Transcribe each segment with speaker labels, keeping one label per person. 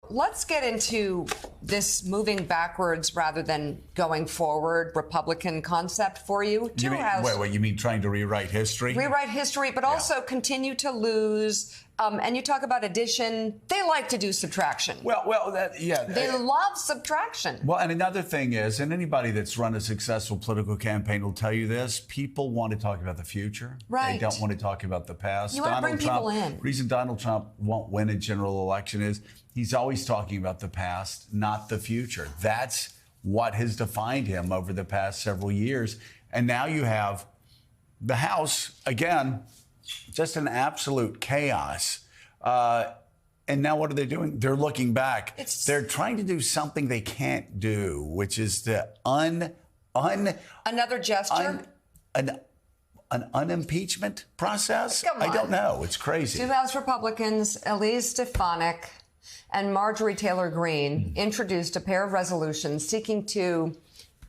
Speaker 1: Let's get into this moving backwards rather than going forward Republican concept for you.
Speaker 2: You mean trying to rewrite history?
Speaker 1: Rewrite history, but also continue to lose. And you talk about addition. They like to do subtraction. They love subtraction.
Speaker 2: Well, and another thing is, and anybody that's run a successful political campaign will tell you this, people want to talk about the future.
Speaker 1: Right.
Speaker 2: They don't want to talk about the past.
Speaker 1: You want to bring people in.
Speaker 2: The reason Donald Trump won't win a general election is he's always talking about the past, not the future. That's what has defined him over the past several years. And now you have the House, again, just an absolute chaos. And now what are they doing? They're looking back. They're trying to do something they can't do, which is the
Speaker 1: another gesture?
Speaker 2: An unimpeachment process?
Speaker 1: Come on.
Speaker 2: I don't know. It's crazy.
Speaker 1: Two House Republicans, Elise Stefanik and Marjorie Taylor Greene, introduced a pair of resolutions seeking to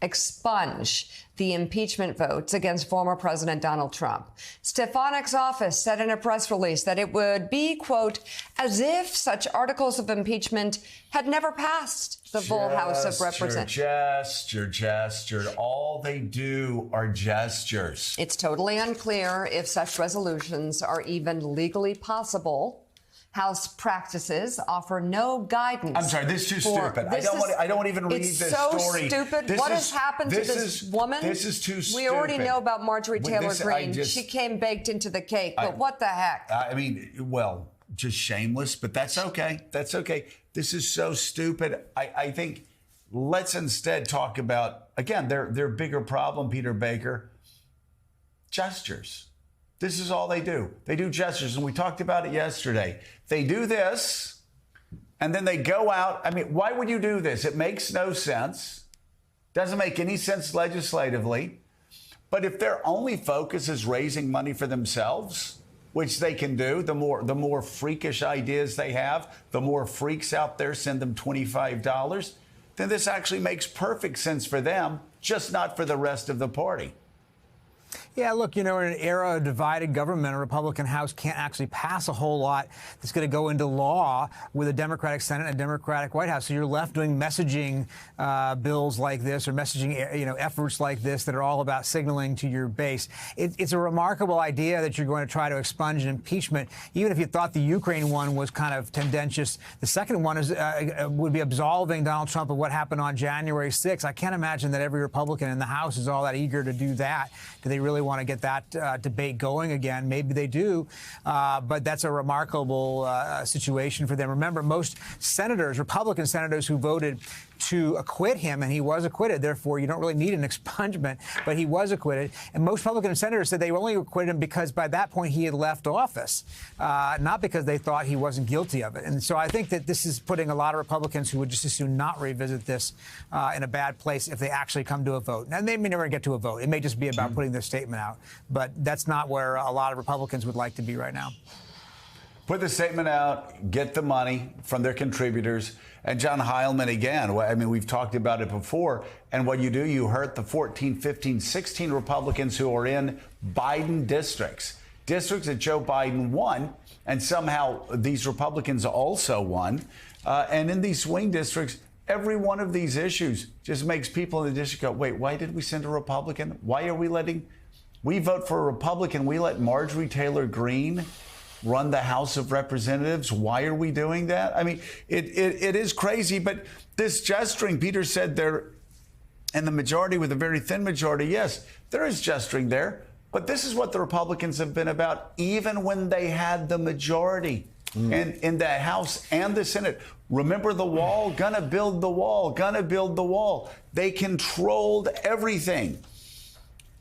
Speaker 1: expunge the impeachment votes against former President Donald Trump. Stefanik's office said in a press release that it would be, quote, as if such articles of impeachment had never passed the full House of Representatives.
Speaker 2: Gesture. All they do are gestures.
Speaker 1: It's totally unclear if such resolutions are even legally possible. House practices offer no guidance.
Speaker 2: I'm sorry, this is too stupid. I don't want to even read this story.
Speaker 1: It's so stupid. What has happened to this woman?
Speaker 2: This is too stupid.
Speaker 1: We already know about Marjorie Taylor Greene. She came baked into the cake, but what the heck?
Speaker 2: Just shameless, but that's okay. That's okay. This is so stupid. I think let's instead talk about, again, their bigger problem, Peter Baker, gestures. This is all they do. They do gestures, and we talked about it yesterday. They do this, and then they go out. I mean, why would you do this? It makes no sense. Doesn't make any sense legislatively. But if their only focus is raising money for themselves, which they can do, the more freakish ideas they have, the more freaks out there send them $25, then this actually makes perfect sense for them, just not for the rest of the party.
Speaker 3: Yeah, look, in an era of divided government, a Republican House can't actually pass a whole lot that's going to go into law with a Democratic Senate and a Democratic White House. So you're left doing messaging bills like this or messaging, efforts like this that are all about signaling to your base. It's a remarkable idea that you're going to try to expunge an impeachment, even if you thought the Ukraine one was kind of tendentious. The second one would be absolving Donald Trump of what happened on January 6th. I can't imagine that every Republican in the House is all that eager to do that. Do they really want to get that debate going again? Maybe they do, but that's a remarkable situation for them. Remember, most senators, Republican senators who voted to acquit him, and he was acquitted, therefore you don't really need an expungement, but he was acquitted. And most Republican senators said they only acquitted him because by that point he had left office, not because they thought he wasn't guilty of it. And so I think that this is putting a lot of Republicans who would just as soon not revisit this in a bad place if they actually come to a vote. Now, they may never get to a vote. It may just be about putting their statement out, but that's not where a lot of Republicans would like to be right now.
Speaker 2: Put the statement out, get the money from their contributors. And John Heilemann, again, I mean, we've talked about it before. And what you do, you hurt the 14, 15, 16 Republicans who are in Biden districts that Joe Biden won. And somehow these Republicans also won. And in these swing districts, every one of these issues just makes people in the district go, wait, why did we send a Republican? Why are we vote for a Republican? We let Marjorie Taylor Greene run the House of Representatives. Why are we doing that? I mean, it is crazy, but this gesturing, Peter said they're in the majority with a very thin majority. Yes, there is gesturing there, but this is what the Republicans have been about, even when they had the majority in the House and the Senate. Remember the wall? Gonna build the wall, gonna build the wall. They controlled everything,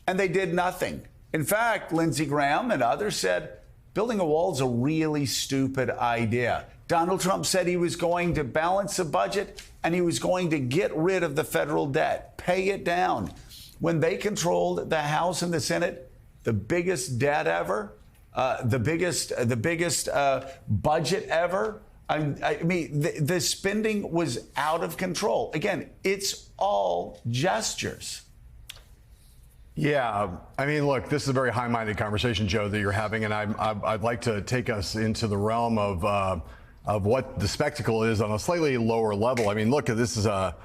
Speaker 2: and they did nothing. In fact, Lindsey Graham and others said, building a wall is a really stupid idea. Donald Trump said he was going to balance the budget and he was going to get rid of the federal debt, pay it down. When they controlled the House and the Senate, the biggest debt ever, the biggest budget ever. I mean, the spending was out of control. Again, it's all gestures.
Speaker 4: Yeah, I mean, look, this is a very high-minded conversation, Joe, that you're having, and I'd like to take us into the realm of of what the spectacle is on a slightly lower level. I mean, look, this is the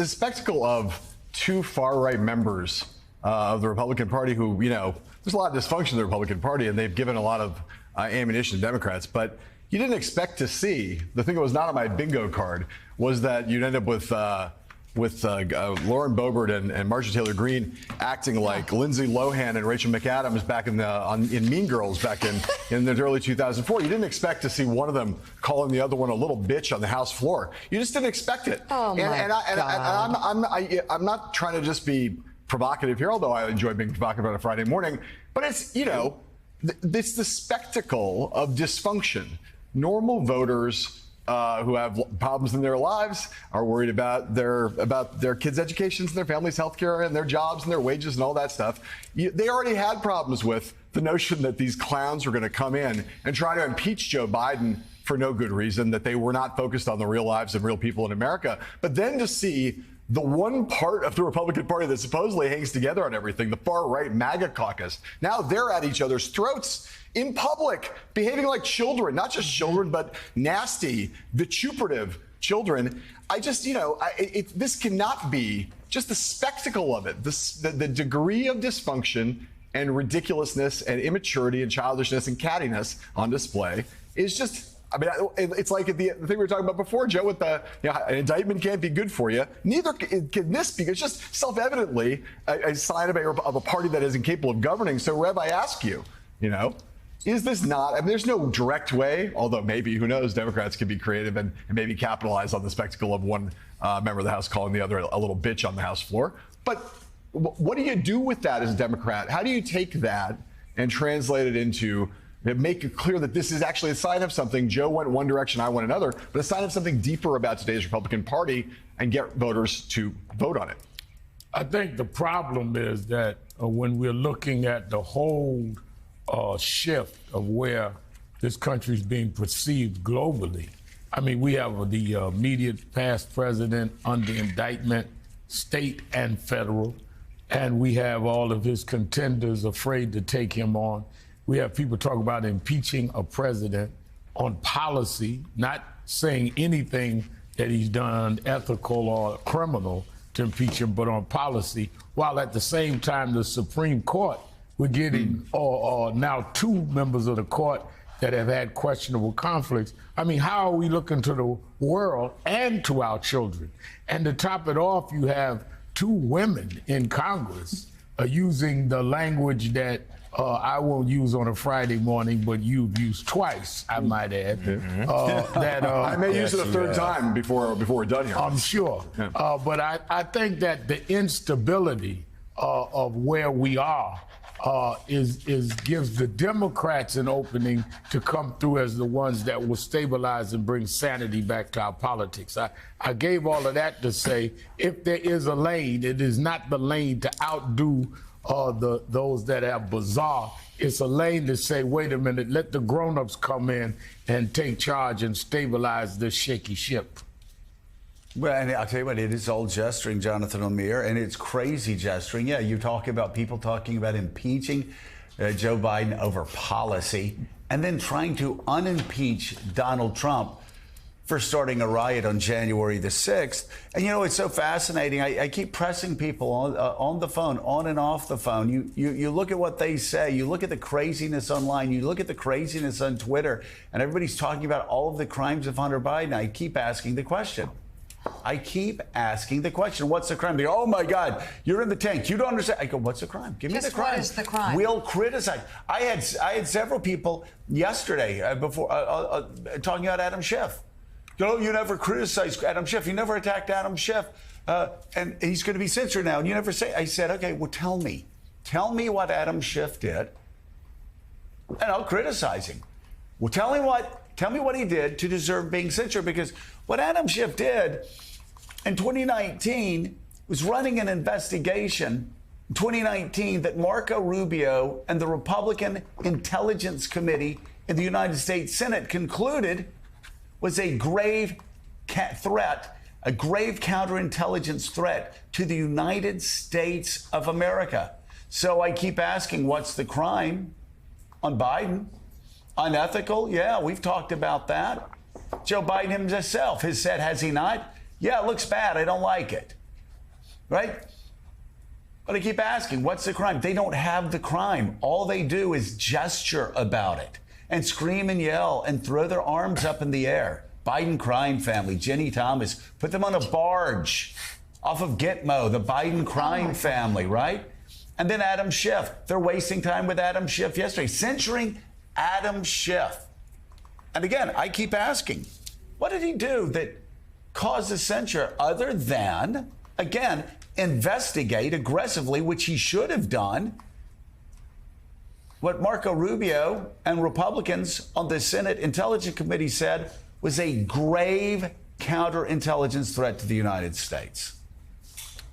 Speaker 4: spectacle of two far-right members of the Republican Party who, there's a lot of dysfunction in the Republican Party, and they've given a lot of ammunition to Democrats. But you didn't expect to see, the thing that was not on my bingo card was that you'd end up with Lauren Boebert and Marjorie Taylor Greene acting like Lindsay Lohan and Rachel McAdams back in Mean Girls back in the early 2004. You didn't expect to see one of them calling the other one a little bitch on the House floor. You just didn't expect it.
Speaker 1: Oh,
Speaker 4: I'm not trying to just be provocative here, although I enjoy being provocative on a Friday morning. But it's, it's the spectacle of dysfunction. Normal voters who have problems in their lives are worried about their kids' educations and their families' health care and their jobs and their wages and all that stuff. They already had problems with the notion that these clowns were going to come in and try to impeach Joe Biden for no good reason, that they were not focused on the real lives of real people in America. But then to see the one part of the Republican Party that supposedly hangs together on everything, the far-right MAGA caucus, now they're at each other's throats in public, behaving like children, not just children, but nasty, vituperative children. I just, this cannot be just the spectacle of it. The degree of dysfunction and ridiculousness and immaturity and childishness and cattiness on display is just, it's like the thing we were talking about before, Joe, with an indictment can't be good for you. Neither can this be. It's just self-evidently a sign of a party that is incapable of governing. So, Rev, I ask you, is this not, there's no direct way, although maybe, who knows, Democrats could be creative and maybe capitalize on the spectacle of one member of the House calling the other a little bitch on the House floor. But what do you do with that as a Democrat? How do you take that and translate it into, make it clear that this is actually a sign of something? Joe went one direction, I went another, but a sign of something deeper about today's Republican Party, and get voters to vote on it.
Speaker 5: I think the problem is that when we're looking at the whole shift of where this country is being perceived globally. We have the immediate past president under indictment, state and federal, and we have all of his contenders afraid to take him on. We have people talk about impeaching a president on policy, not saying anything that he's done ethical or criminal to impeach him, but on policy, while at the same time the Supreme Court, we're getting now two members of the court that have had questionable conflicts. How are we looking to the world and to our children? And to top it off, you have two women in Congress using the language that I won't use on a Friday morning, but you've used twice, I might add.
Speaker 4: I may use it a third time before we're done here.
Speaker 5: I'm sure. Yeah. But I think that the instability of where we are gives the Democrats an opening to come through as the ones that will stabilize and bring sanity back to our politics. I gave all of that to say, if there is a lane, it is not the lane to outdo those that are bizarre. It's a lane to say, wait a minute, let the grown-ups come in and take charge and stabilize this shaky ship.
Speaker 2: Well, and I'll tell you what, it is all gesturing, Jonathan O'Meara, and it's crazy gesturing. Yeah, you talk about people talking about impeaching Joe Biden over policy and then trying to unimpeach Donald Trump for starting a riot on January the 6th. And, it's so fascinating. I keep pressing people on the phone, on and off the phone. You look at what they say. You look at the craziness online. You look at the craziness on Twitter, and everybody's talking about all of the crimes of Hunter Biden. I keep asking the question. What's the crime? They go, oh, my God, you're in the tank. You don't understand. I go, what's the crime? Give me the crime.
Speaker 1: What is the crime?
Speaker 2: We'll criticize. I had several people yesterday before talking about Adam Schiff. You never criticized Adam Schiff. You never attacked Adam Schiff. And he's going to be censored now. And you never say. I said, okay, well, tell me. Tell me what Adam Schiff did, and I'll criticize him. Well, tell me what he did to deserve being censored, because what Adam Schiff did in 2019 was running an investigation in 2019 that Marco Rubio and the Republican Intelligence Committee in the United States Senate concluded was a grave threat, a grave counterintelligence threat to the United States of America. So I keep asking, what's the crime on Biden? Unethical? Yeah, we've talked about that. Joe Biden himself has said, has he not? Yeah, it looks bad. I don't like it. Right? But I keep asking, what's the crime? They don't have the crime. All they do is gesture about it and scream and yell and throw their arms up in the air. Biden crime family, Ginny Thomas, put them on a barge off of Gitmo, the Biden crime family, right? And then Adam Schiff. They're wasting time with Adam Schiff yesterday, censuring Adam Schiff. And again, I keep asking, what did he do that caused the censure other than, again, investigate aggressively, which he should have done, what Marco Rubio and Republicans on the Senate Intelligence Committee said was a grave counterintelligence threat to the United States.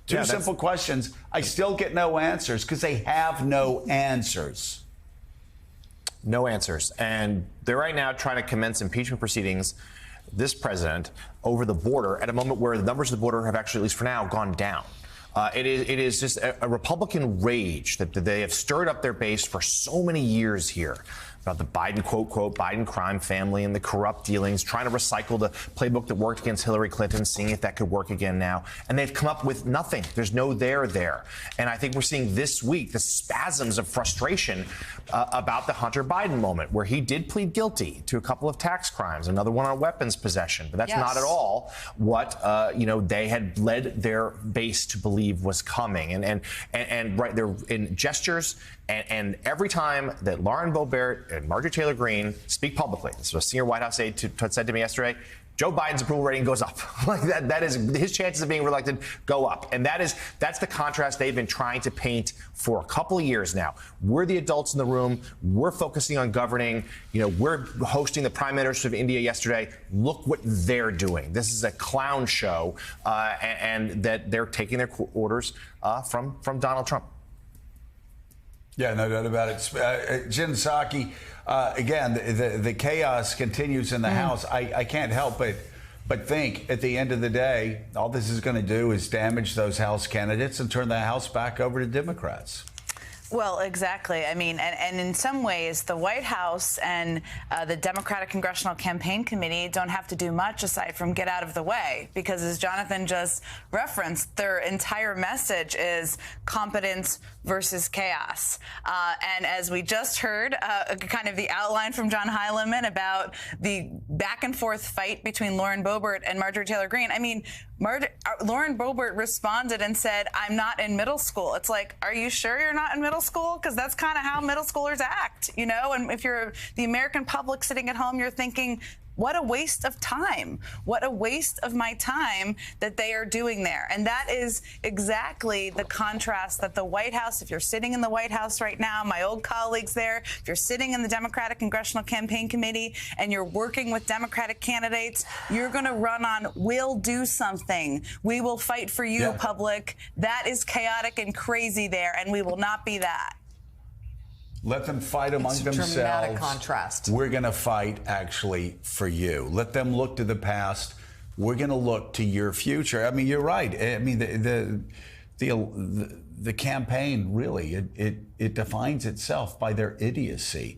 Speaker 2: Two simple questions. I still get no answers because they have no answers.
Speaker 6: No answers. And they're right now trying to commence impeachment proceedings, this president, over the border at a moment where the numbers of the border have actually, at least for now, gone down. It is just a Republican rage that they have stirred up their base for so many years here about the Biden, quote, Biden crime family and the corrupt dealings, trying to recycle the playbook that worked against Hillary Clinton, seeing if that could work again now. And they've come up with nothing. There's no there. And I think we're seeing this week the spasms of frustration about the Hunter Biden moment, where he did plead guilty to a couple of tax crimes, another one on weapons possession. But that's not at all what, they had led their base to believe was coming. And right, they're in gestures. And every time that Lauren Boebert and Marjorie Taylor Greene speak publicly, this was a senior White House aide said to me yesterday, Joe Biden's approval rating goes up. Like that is his chances of being reelected go up. And that's the contrast they've been trying to paint for a couple of years now. We're the adults in the room. We're focusing on governing. We're hosting the Prime Minister of India yesterday. Look what they're doing. This is a clown show, and that they're taking their orders from Donald Trump.
Speaker 2: Yeah, no doubt about it. Jen Psaki, again, the chaos continues in the House. I can't help but think at the end of the day, all this is going to do is damage those House candidates and turn the House back over to Democrats.
Speaker 7: Well, exactly. I mean, and in some ways, the White House and the Democratic Congressional Campaign Committee don't have to do much aside from get out of the way, because as Jonathan just referenced, their entire message is competence versus chaos. And as we just heard, kind of the outline from John Heilemann about the back and forth fight between Lauren Boebert and Marjorie Taylor Greene. I mean, Lauren Boebert responded and said, "I'm not in middle school." It's like, are you sure you're not in middle school? Because that's kind of how middle schoolers act, And if you're the American public sitting at home, you're thinking, what a waste of time. What a waste of my time that they are doing there. And that is exactly the contrast that the White House, if you're sitting in the White House right now, my old colleagues there, if you're sitting in the Democratic Congressional Campaign Committee and you're working with Democratic candidates, you're going to run on, we'll do something. We will fight for you, public. That is chaotic and crazy there, and we will not be that.
Speaker 2: Let them fight among themselves.
Speaker 1: Dramatic contrast.
Speaker 2: We're going to fight, actually, for you. Let them look to the past. We're going to look to your future. I mean, you're right. I mean, the campaign, really, it defines itself by their idiocy.